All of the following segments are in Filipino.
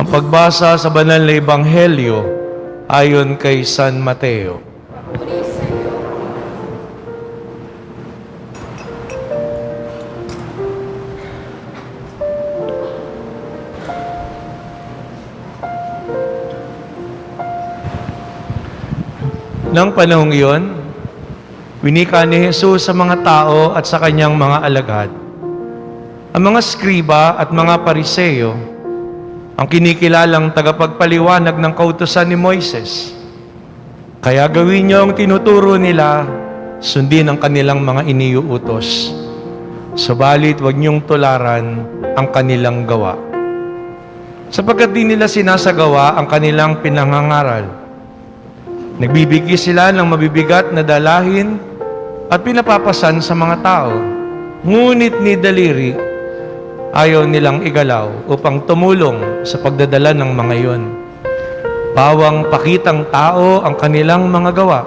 Ang pagbasa sa banal na Ebanghelyo ayon kay San Mateo. Nang panahong iyon, winika ni Jesus sa mga tao at sa kanyang mga alagad. Ang mga skriba at mga pariseyo, ang kinikilalang tagapagpaliwanag ng kautusan ni Moises. Kaya gawin niyo ang tinuturo nila, sundin ang kanilang mga iniuutos. Subalit huwag niyong tularan ang kanilang gawa. Sapagkat di nila sinasagawa ang kanilang pinangangaral. Nagbibigay sila ng mabibigat na dalahin at pinapapasan sa mga tao. Ngunit ni daliri, ayaw nilang igalaw upang tumulong sa pagdadala ng mga iyon. Pawang pakitang tao ang kanilang mga gawa.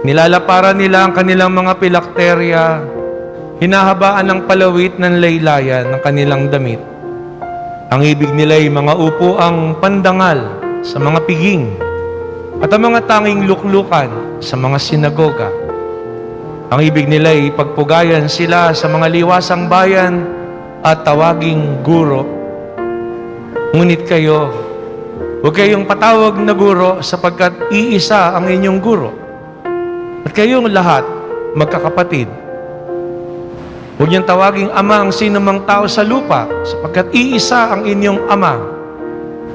Nilalaparan nila ang kanilang mga pilakterya, hinahabaan ng palawit ng laylayan ng kanilang damit. Ang ibig nila ay mga upuang pandangal sa mga piging at ang mga tanging luklukan sa mga sinagoga. Ang ibig nila ay pagpugayan sila sa mga liwasang bayan at tawaging guro. Ngunit kayo, huwag kayong patawag na guro sapagkat iisa ang inyong guro. At kayong lahat magkakapatid. Huwag niyang tawaging ama ang sinumang tao sa lupa sapagkat iisa ang inyong ama,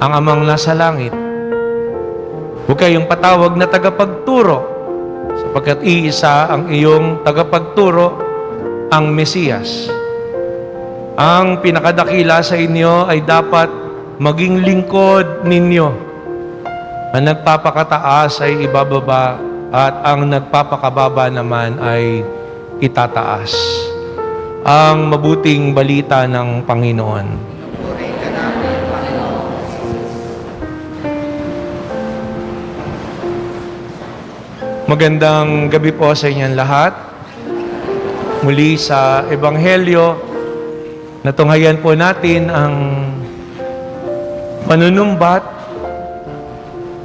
ang amang nasa langit. Huwag kayong patawag na tagapagturo sapagkat iisa ang iyong tagapagturo, ang Mesiyas. Ang pinakadakila sa inyo ay dapat maging lingkod ninyo. Ang nagpapakataas ay ibababa at ang nagpapakababa naman ay itataas. Ang mabuting balita ng Panginoon. Magandang gabi po sa inyong lahat. Muli sa Ebanghelyo, natunghayan po natin ang panunumbat,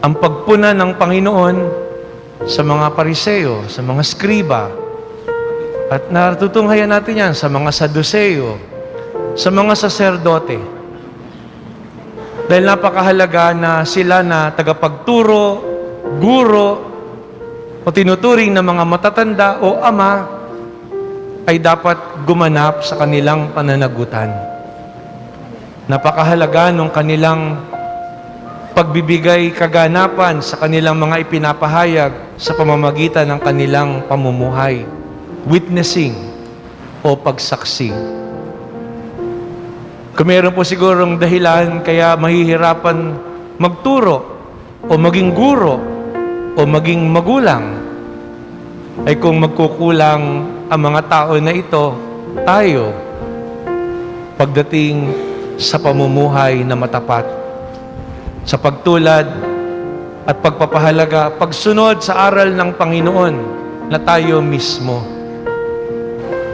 ang pagpuna ng Panginoon sa mga pariseyo, sa mga skriba. At natutunghayan natin yan sa mga saduseyo, sa mga saserdote. Dahil napakahalaga na sila na tagapagturo, guro, o tinuturing na mga matatanda o ama ay dapat gumanap sa kanilang pananagutan. Napakahalaga ng kanilang pagbibigay kaganapan sa kanilang mga ipinapahayag sa pamamagitan ng kanilang pamumuhay, witnessing o pagsaksi. Kung meron po sigurong dahilan kaya mahihirapan magturo o maging guro o maging magulang, ay kung magkukulang ang mga tao na ito, tayo, pagdating sa pamumuhay na matapat, sa pagtulad at pagpapahalaga, pagsunod sa aral ng Panginoon na tayo mismo.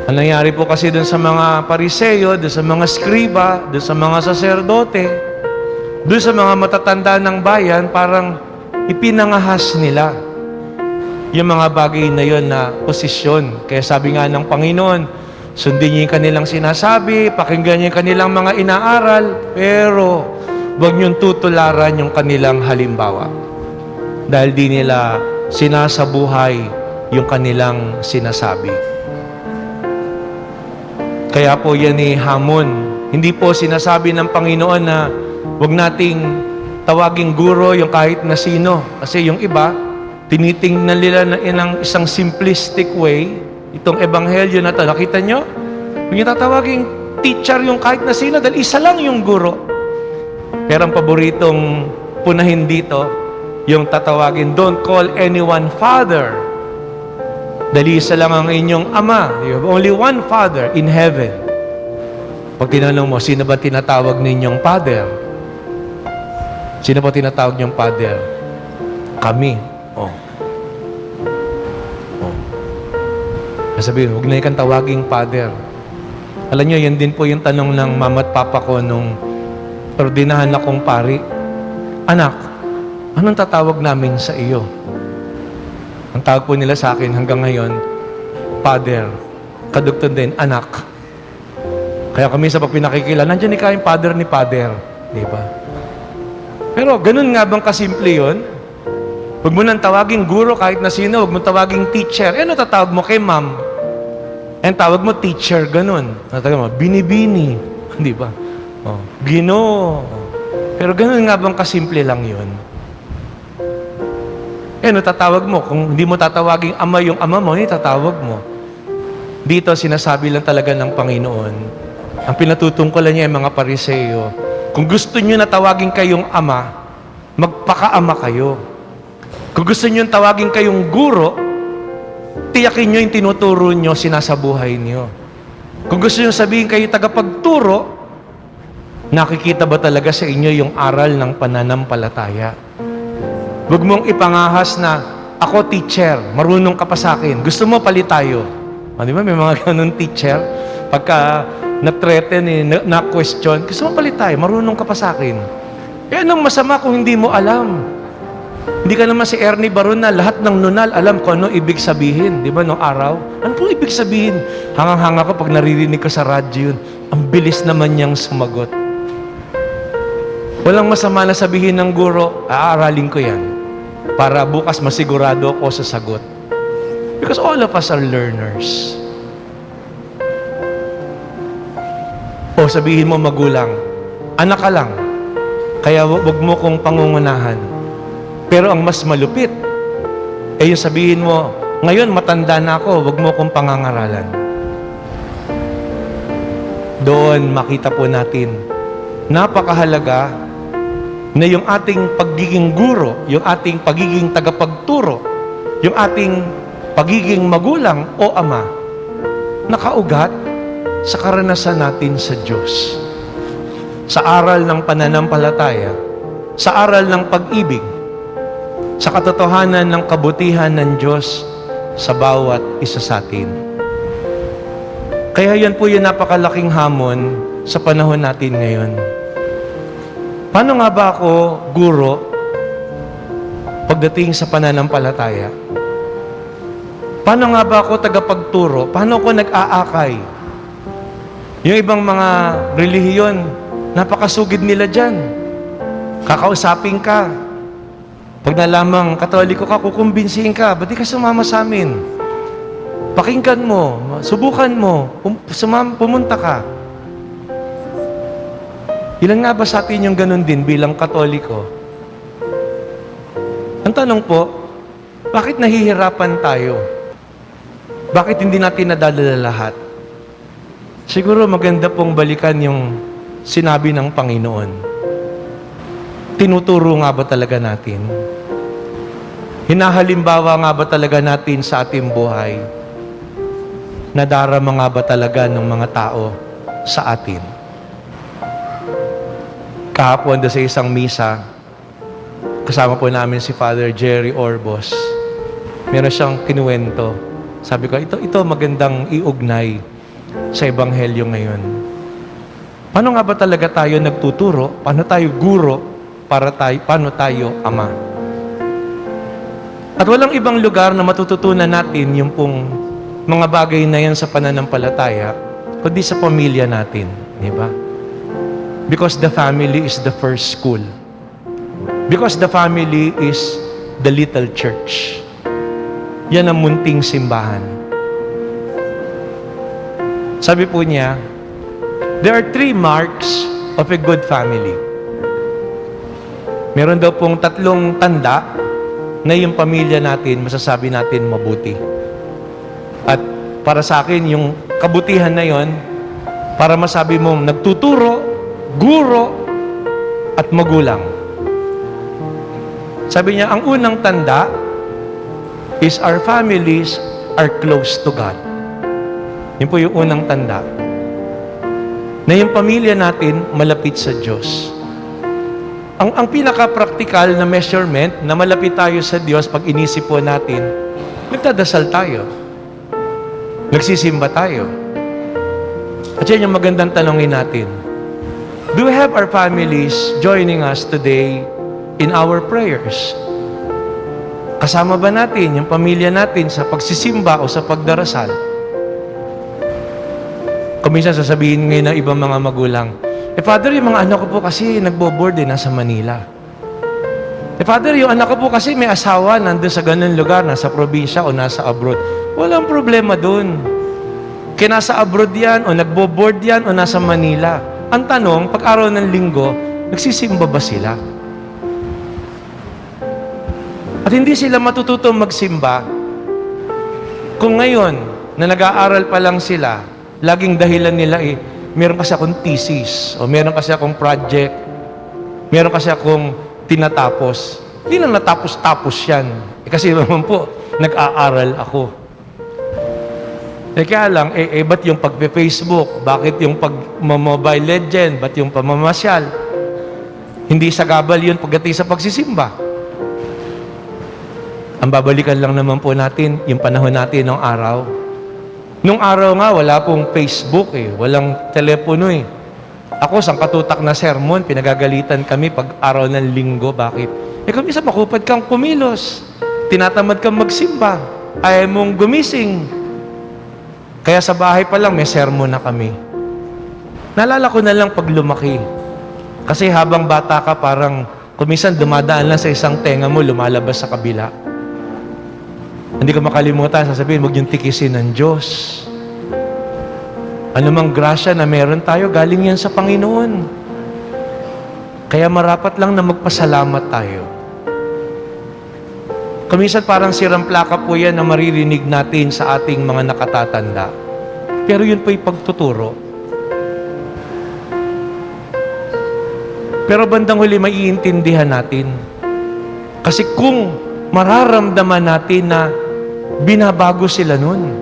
Ang nangyari po kasi dun sa mga pariseyo, dun sa mga skriba, dun sa mga saserdote, dun sa mga matatanda ng bayan, parang ipinangahas nila yung mga bagay na yon na posisyon. Kaya sabi nga ng Panginoon, sundin niyo yung kanilang sinasabi, pakinggan niyo yung kanilang mga inaaral, pero huwag niyong tutularan yung kanilang halimbawa. Dahil di nila sinasabuhay yung kanilang sinasabi. Kaya po yan hamon. Hindi po sinasabi ng Panginoon na huwag nating tawaging guro yung kahit na sino. Kasi yung iba, tinitingnan nila na inang isang simplistic way, itong ebanghelyo na ito. Nakita nyo? Yung tatawaging teacher yung kahit na sino dahil isa lang yung guro. Pero ang paboritong punahin dito, yung tatawagin, don't call anyone father. Dahil isa lang ang inyong ama. You have only one father in heaven. Pag tinanong mo, sino ba tinatawag ninyong father? Sino ba tinatawag niyong father? Kami. Oh. Sabihin, huwag na ikang tawaging father. Alam niyo, yan din po yung tanong ng mama at papa ko nung ordinahan akong pari. Anak, anong tatawag namin sa iyo? Ang tawag po nila sa akin hanggang ngayon, Father. Kadugtong din, anak. Kaya kami sa pagpinakikila, nandiyan ikaw yung father ni Father. Di ba? Pero ganun nga bang kasimple yun? Huwag mo nang tawaging guro kahit na sino, huwag mo tawaging teacher. Ano tatawag mo kay ma'am? And tawag mo teacher, ganun. Tatawag mo, binibini. Di ba? Oh, Ginoo. Pero ganun nga bang kasimple lang yun? Ano tatawag mo? Kung hindi mo tatawaging ama yung ama mo, hindi tatawag mo. Dito, sinasabi lang talaga ng Panginoon. Ang pinatutungkulan niya ay mga Pariseo. Kung gusto niyo na tawagin kayong ama, magpaka-ama kayo. Kung gusto niyo tawagin kayong guro, tiyakin niyo yung tinuturo niyo, sinasabuhay niyo. Kung gusto niyo sabihin kayo tagapagturo, nakikita ba talaga sa inyo yung aral ng pananampalataya? Huwag mong ipangahas na, ako teacher, marunong ka pa sa akin. Gusto mo palit tayo. Di ba? May mga ganun teacher. Pagka na-threaten, na-question, gusto mo palit tayo, marunong ka pa sa akin. Eh, anong masama kung hindi mo alam? Hindi ka naman si Ernie Baron na lahat ng nunal alam ko ano ibig sabihin. Di ba, nung araw? Ano po ibig sabihin? Hangang-hanga ko pag naririnig ko sa radyo yun. Ang bilis naman niyang sumagot. Walang masama na sabihin ng guro, aaralin ko yan. Para bukas masigurado ako sa sagot. Because all of us are learners. O sabihin mo magulang, anak ka lang, kaya wag mo kong pangungunahan. Pero ang mas malupit, yung sabihin mo, ngayon matanda na ako, wag mo kong pangangaralan. Doon makita po natin, napakahalaga na yung ating pagiging guro, yung ating pagiging tagapagturo, yung ating pagiging magulang o ama, nakaugat sa karanasan natin sa Diyos. Sa aral ng pananampalataya, sa aral ng pag-ibig, sa katotohanan ng kabutihan ng Diyos sa bawat isa sa atin. Kaya yan po yung napakalaking hamon sa panahon natin ngayon. Paano nga ba ako guro pagdating sa pananampalataya? Paano nga ba ako tagapagturo? Paano ako nag-aakay? Yung ibang mga relihiyon, napakasugid nila dyan. Kakausapin ka. Pag nalamang Katoliko ka, kukumbinsihin ka, ba't di ka sumama sa amin? Pakinggan mo, subukan mo, pumunta ka. Ilan nga ba sa atin yung ganun din bilang Katoliko? Ang tanong po, bakit nahihirapan tayo? Bakit hindi natin nadadala lahat? Siguro maganda pong balikan yung sinabi ng Panginoon. Tinuturo nga ba talaga natin? Hinahalimbawa nga ba talaga natin sa ating buhay? Nadarama nga ba talaga ng mga tao sa atin? Kahapon sa isang misa, kasama po namin si Father Jerry Orbos. Meron siyang kinuwento. Sabi ko, ito magandang iugnay sa Ebanghelyo ngayon. Paano nga ba talaga tayo nagtuturo? Paano tayo guro? Paano tayo ama? At walang ibang lugar na matututunan natin yung pong mga bagay na yan sa pananampalataya, kundi sa pamilya natin. Di ba? Because the family is the first school. Because the family is the little church. Yan ang munting simbahan. Sabi po niya, there are 3 marks of a good family. Meron daw pong 3 tanda na yung pamilya natin, masasabi natin mabuti. At para sa akin, yung kabutihan na yon, para masabi mong nagtuturo, guro, at magulang. Sabi niya, ang unang tanda is our families are close to God. Yun po yung unang tanda. Na yung pamilya natin malapit sa Diyos. Ang pinaka-practical na measurement na malapit tayo sa Diyos pag inisip po natin, nagdadasal tayo. Nagsisimba tayo. At yan yung magandang tanongin natin. Do we have our families joining us today in our prayers? Kasama ba natin yung pamilya natin sa pagsisimba o sa pagdarasal? Kung minsan sasabihin ngayon ng ibang mga magulang, Father, yung mga anak ko po kasi nagbo-board nasa Manila. Father, yung anak ko po kasi may asawa nandun sa ganun lugar, nasa probinsya o nasa abroad. Walang problema dun. Kaya nasa abroad yan o nagbo-board yan o nasa Manila. Ang tanong, pag araw ng linggo, nagsisimba ba sila? At hindi sila matututong magsimba kung ngayon na nag-aaral pa lang sila, laging dahilan nila meron kasi akong thesis o meron kasi akong project, meron kasi akong tinatapos. Hindi na natapos-tapos yan. Kasi naman po, nag-aaral ako. Kaya lang, ba't yung pagpe-Facebook? Bakit yung pag-mobile legend? Ba't yung pamamasyal? Hindi sagabal yun pagdating sa pagsisimba. Ang babalikan lang naman po natin, yung panahon natin ng araw. Nung araw nga, wala pong Facebook walang telepono Ako, sang katutak na sermon, pinagagalitan kami pag araw ng linggo. Bakit? Kung isa makupad kang kumilos, tinatamad kang magsimba, ayaw mong gumising. Kaya sa bahay pa lang, may sermon na kami. Naalala ko na lang pag lumaki. Kasi habang bata ka, parang kumisan dumadaan lang sa isang tenga mo, lumalabas sa kabila. Hindi ko makalimutan, sasabihin, huwag yung tikisin ng Diyos. Anumang grasya na meron tayo, galing yan sa Panginoon. Kaya marapat lang na magpasalamat tayo. Kuminsan parang sirang plaka po yan na maririnig natin sa ating mga nakatatanda. Pero yun po yung pagtuturo. Pero bandang huli, maiintindihan natin. Kasi kung mararamdaman natin na binabago sila nun.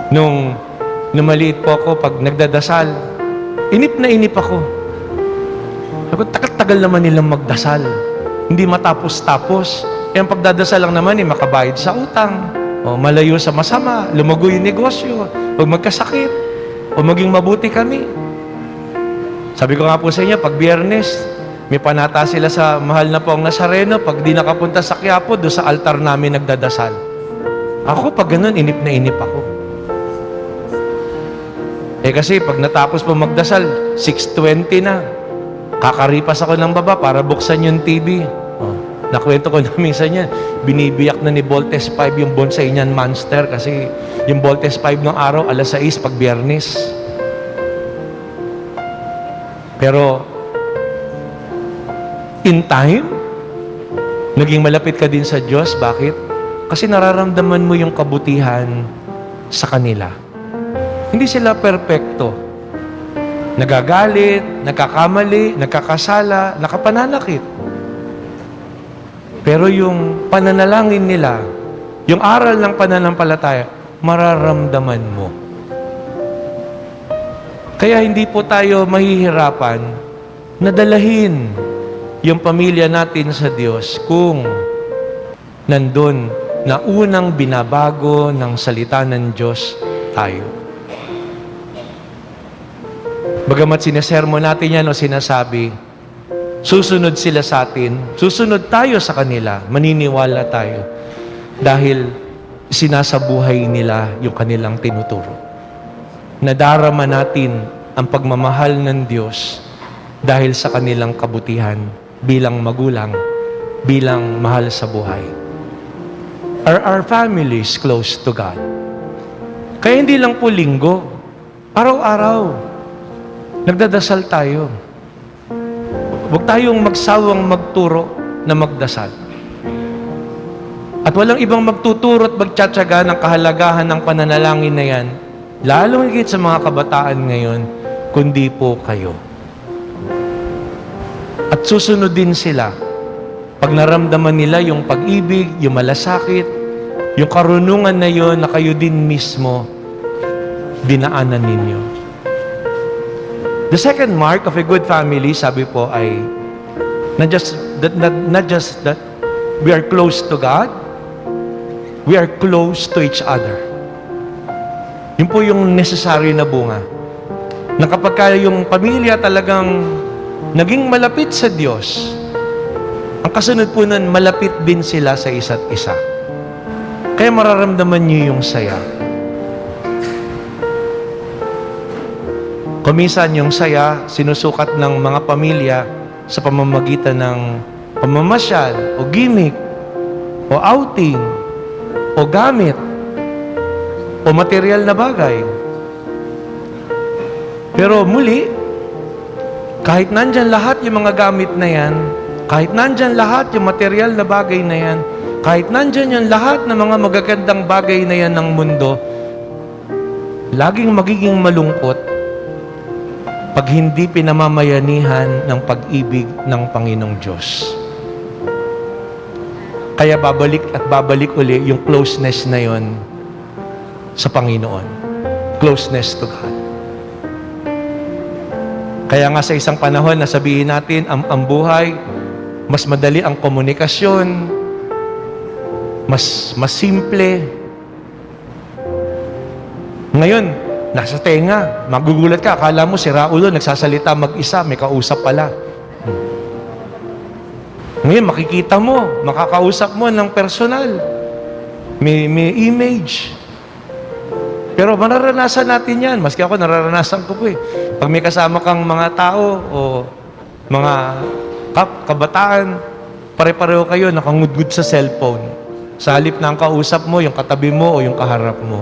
Nung maliit po ako, pag nagdadasal, inip na inip ako. Tagal-tagal naman nilang magdasal. Hindi matapos-tapos. Ang pagdadasal lang naman, makabayad sa utang, o malayo sa masama, lumago yung negosyo, o magkasakit, o maging mabuti kami. Sabi ko nga po sa inyo, pag Biyernes, may panata sila sa mahal na po ang Nazareno, pag di nakapunta sa Quiapo, doon sa altar namin nagdadasal. Ako, pag ganun, inip na inip ako. Kasi pag natapos po magdasal, 6:20 na. Kakaripas ako ng baba para buksan yung TV. Nakwento ko na minsan yan. Binibiyak na ni Voltes 5 yung bonsai niyan monster kasi yung Voltes 5 ng araw, alas 6 pag Biyernes. Pero, in time, naging malapit ka din sa Diyos. Bakit? Kasi nararamdaman mo yung kabutihan sa kanila. Hindi sila perpekto. Nagagalit, nagkakamali, nagkakasala, nakapananakit. Pero yung pananalangin nila, yung aral ng pananampalataya, mararamdaman mo. Kaya hindi po tayo mahihirapan na dalahin yung pamilya natin sa Diyos kung nandun na unang binabago ng salita ng Diyos tayo. Bagamat sinesermo natin yan o sinasabi, susunod sila sa atin, susunod tayo sa kanila, maniniwala tayo dahil sinasabuhay nila yung kanilang tinuturo. Nadarama natin ang pagmamahal ng Diyos dahil sa kanilang kabutihan bilang magulang, bilang mahal sa buhay. Are our families close to God? Kaya hindi lang po linggo, araw-araw, nagdadasal tayo. Huwag tayong magsawang magturo na magdasal. At walang ibang magtuturo at magtsatsaga ng kahalagahan ng pananalangin na yan, lalong higit sa mga kabataan ngayon, kundi po kayo. At susunod din sila pag naramdaman nila yung pag-ibig, yung malasakit, yung karunungan na yon na kayo din mismo dinaanan ninyo. The second mark of a good family, sabi po, ay not just that we are close to God, we are close to each other. Yun po yung necessary na bunga na kapag ka yung pamilya talagang naging malapit sa Diyos, ang kasunod po nun, malapit din sila sa isa't isa. Kaya mararamdaman niyo yung saya. Kuminsan yung saya, sinusukat ng mga pamilya sa pamamagitan ng pamamasyal, o gimmick, o outing, o gamit, o material na bagay. Pero muli, kahit nandyan lahat yung mga gamit na yan, kahit nandyan lahat yung material na bagay na yan, kahit nandyan yung lahat ng mga magagandang bagay na yan ng mundo, laging magiging malungkot pag hindi pinamamayanihan ng pag-ibig ng Panginoong Diyos. Kaya babalik at babalik uli yung closeness na yon sa Panginoon. Closeness to God. Kaya nga sa isang panahon na sabihin natin, ang buhay, mas madali ang komunikasyon, mas simple. Ngayon, nasa tenga, magugulat ka, akala mo si Raulo nagsasalita mag-isa, may kausap pala. Ngayon, makikita mo, makakausap mo ng personal. May image. Pero mararanasan natin yan. Maski ako, nararanasan ko po eh. Pag may kasama kang mga tao o mga kabataan, pare-pareho kayo nakangudgud sa cellphone. Sa halip na ang kausap mo, yung katabi mo o yung kaharap mo.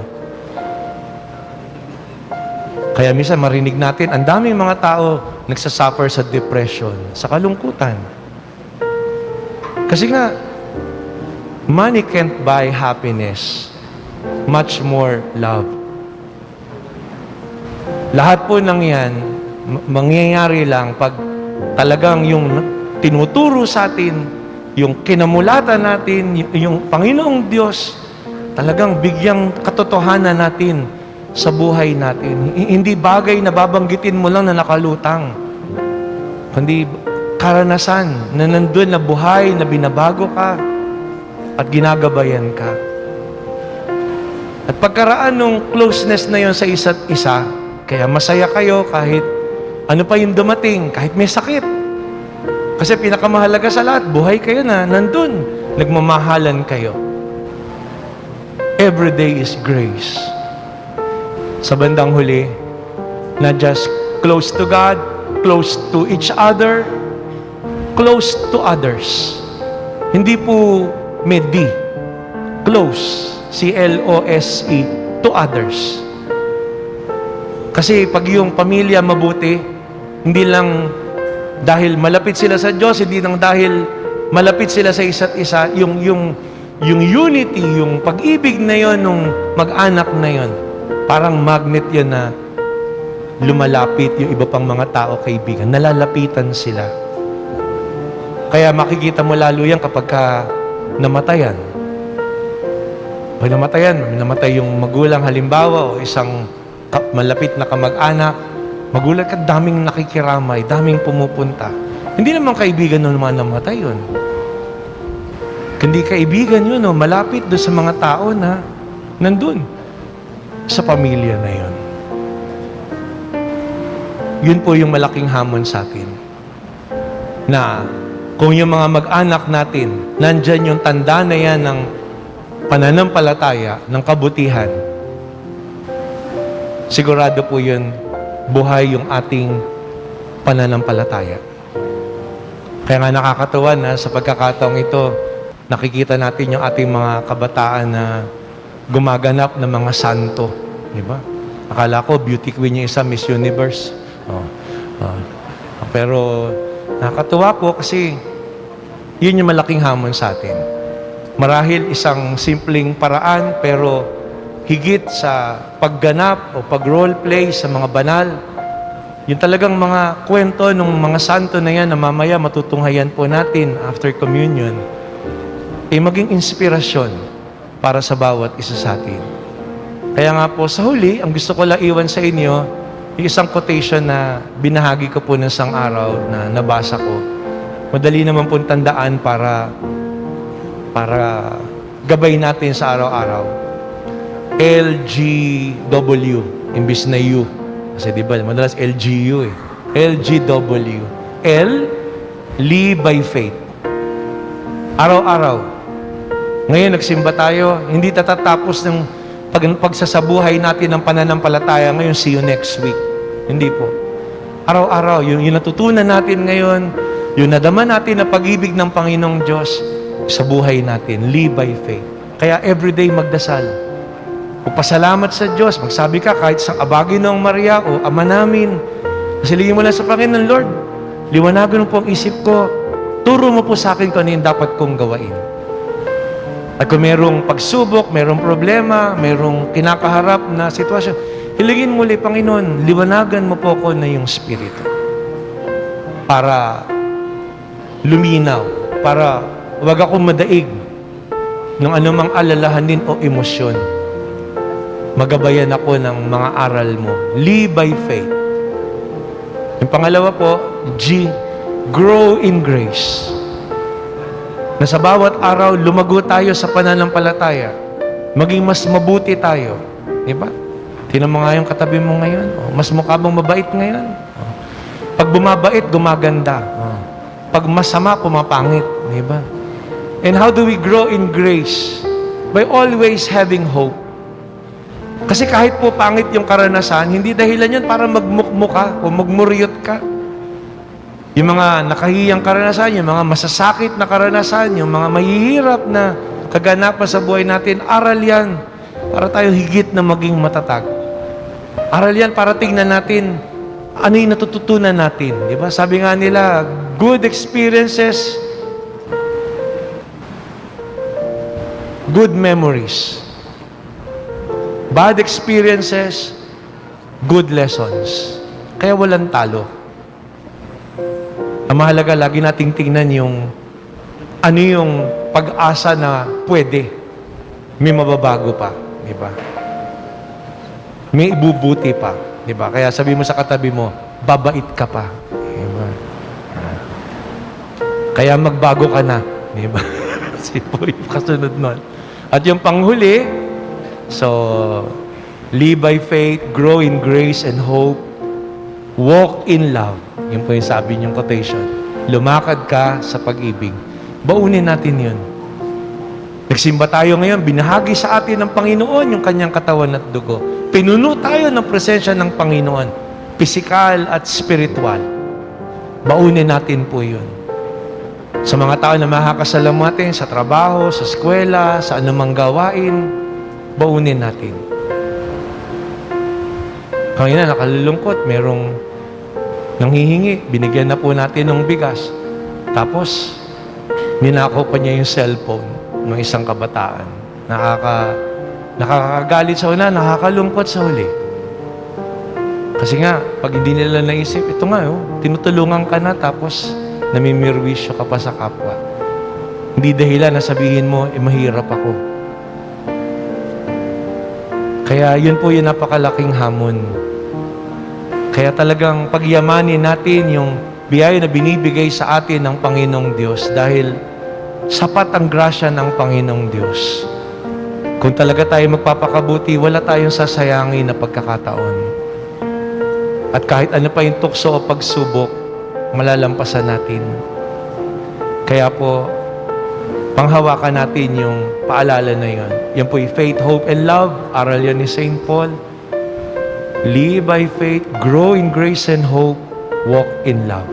Kaya minsan marinig natin, ang daming mga tao nagsasuffer sa depression, sa kalungkutan. Kasi nga, money can't buy happiness, much more love. Lahat po ng yan, mangyayari lang pag talagang yung tinuturo sa atin, yung kinamulatan natin, yung Panginoong Diyos, talagang bigyang katotohanan natin sa buhay natin. Hindi bagay na babanggitin mo lang na nakalutang. Kundi karanasan na nandun na buhay, na binabago ka at ginagabayan ka. At pagkaraan ng closeness na yon sa isa't isa, kaya masaya kayo kahit ano pa yung dumating, kahit may sakit. Kasi pinakamahalaga sa lahat, buhay kayo na nandun. Nagmamahalan kayo. Every day is grace. Sa bandang huli, not just close to God, close to each other, close to others. Hindi po may D. Close. C-L-O-S-E. To others. Kasi pag yung pamilya mabuti, hindi lang dahil malapit sila sa Diyos, hindi lang dahil malapit sila sa isa't isa, yung unity, yung pag-ibig na yon nung mag-anak na yon, parang magnet yun na lumalapit yung iba pang mga tao, kaibigan. Nalalapitan sila. Kaya makikita mo lalo yan kapag ka namatayan. Pag namatay yung magulang halimbawa o isang malapit na kamag-anak, magulat ka, daming nakikiramay, daming pumupunta. Hindi naman kaibigan nun naman namatay yun. Hindi kaibigan yun, no? Malapit doon sa mga tao na nandun sa pamilya na yun. Yun po yung malaking hamon sa atin. Na kung yung mga mag-anak natin, nandyan yung tanda na yan ng pananampalataya, ng kabutihan, sigurado po yun, buhay yung ating pananampalataya. Kaya nga nakakatuwa na sa pagkakataong ito, nakikita natin yung ating mga kabataan na gumaganap ng mga santo. Diba? Akala ko, beauty queen yung isa, Miss Universe. Pero nakakatuwa po kasi yun yung malaking hamon sa atin. Marahil isang simpleng paraan, pero higit sa pagganap o pag-role play sa mga banal, yung talagang mga kwento ng mga santo na yan na mamaya matutunghayan po natin after communion, maging inspirasyon para sa bawat isa sa atin. Kaya nga po sa huli, ang gusto ko lang iwan sa inyo, yung isang quotation na binahagi ko po ng isang araw na nabasa ko. Madali naman po tandaan para gabay natin sa araw-araw. LGW, imbis na U. Kasi di ba, madalas LGU eh. LGW. L, live by faith. Araw-araw. Ngayon, nagsimba tayo, hindi tatatapos ng pagsasabuhay natin ng pananampalataya. Ngayon, see you next week. Hindi po. Araw-araw, yung natutunan natin ngayon, yung nadama natin na pag-ibig ng Panginoong Diyos sa buhay natin. Live by faith. Kaya everyday magdasal. Magpasalamat sa Diyos. Magsabi ka kahit sa abagi ng Maria o Ama namin. Silingin mo lang sa Panginoon, Lord, liwanagan mo po ang isip ko. Turo mo po sa akin kung ano yung dapat kong gawain. At kung merong pagsubok, merong problema, merong kinakaharap na sitwasyon, hilingin muli, Panginoon, liwanagan mo po ko na yung Espiritu. Para luminaw, para wag akong madaig ng anumang alalahanin o emosyon. Magabayan ako ng mga aral mo. Live by faith. Yung pangalawa po, G, grow in grace. Na sa bawat araw, lumago tayo sa pananampalataya. Maging mas mabuti tayo. Diba? Tinan mo nga yung katabi mo ngayon. Mas mukha bang mabait ngayon? Pag bumabait, gumaganda. Pag masama, pumapangit. Diba? And how do we grow in grace? By always having hope. Kasi kahit po pangit yung karanasan, hindi dahilan yan para magmukmuka o magmuryot ka. Yung mga nakahiyang karanasan, yung mga masasakit na karanasan, yung mga mahihirap na kaganapan sa buhay natin, aral yan para tayo higit na maging matatag. Aral yan para tingnan natin ano yung natututunan natin. Di ba? Sabi nga nila, good experiences, good memories. Bad experiences, good lessons. Kaya walang talo. Ang mahalaga, lagi nating tingnan yung ano yung pag-asa na pwede. May mababago pa. Di ba? May ibubuti pa. Di ba? Kaya sabi mo sa katabi mo, babait ka pa. Di ba? Kaya magbago ka na. Di ba? Si Poy, kasunod nun. At yung panghuli, so, live by faith, grow in grace and hope, walk in love. Yun po yung sabi niyong quotation. Lumakad ka sa pag-ibig. Baunin natin yun. Nagsimba tayo ngayon, binahagi sa atin ng Panginoon yung kanyang katawan at dugo. Pinuno tayo ng presensya ng Panginoon, pisikal at spiritual. Baunin natin po yun. Sa mga tao na makakasalamutin sa trabaho, sa eskwela, sa anumang gawain, baunin natin. Kanina nakalulungkot, merong nanghihingi, binigyan na po natin ng bigas. Tapos, ninakaw pa niya yung cellphone ng isang kabataan. Nakakagalit sa una, nakakalungkot sa huli. Kasi nga, pag hindi nila naisip, ito nga, tinutulungan ka na, tapos namimirwisyo ka pa sa kapwa. Hindi dahilan na sabihin mo, mahirap ako. Kaya yun po yung napakalaking hamon. Kaya talagang pagyamanin natin yung biyaya na binibigay sa atin ng Panginoong Diyos dahil sapat ang grasya ng Panginoong Diyos. Kung talaga tayo magpapakabuti, wala tayong sasayangin na pagkakataon. At kahit ano pa yung tukso o pagsubok, malalampasan natin. Kaya po, panghawakan natin yung paalala na yun. Yan po yung faith, hope, and love. Aral yan ni St. Paul. Live by faith, grow in grace and hope, walk in love.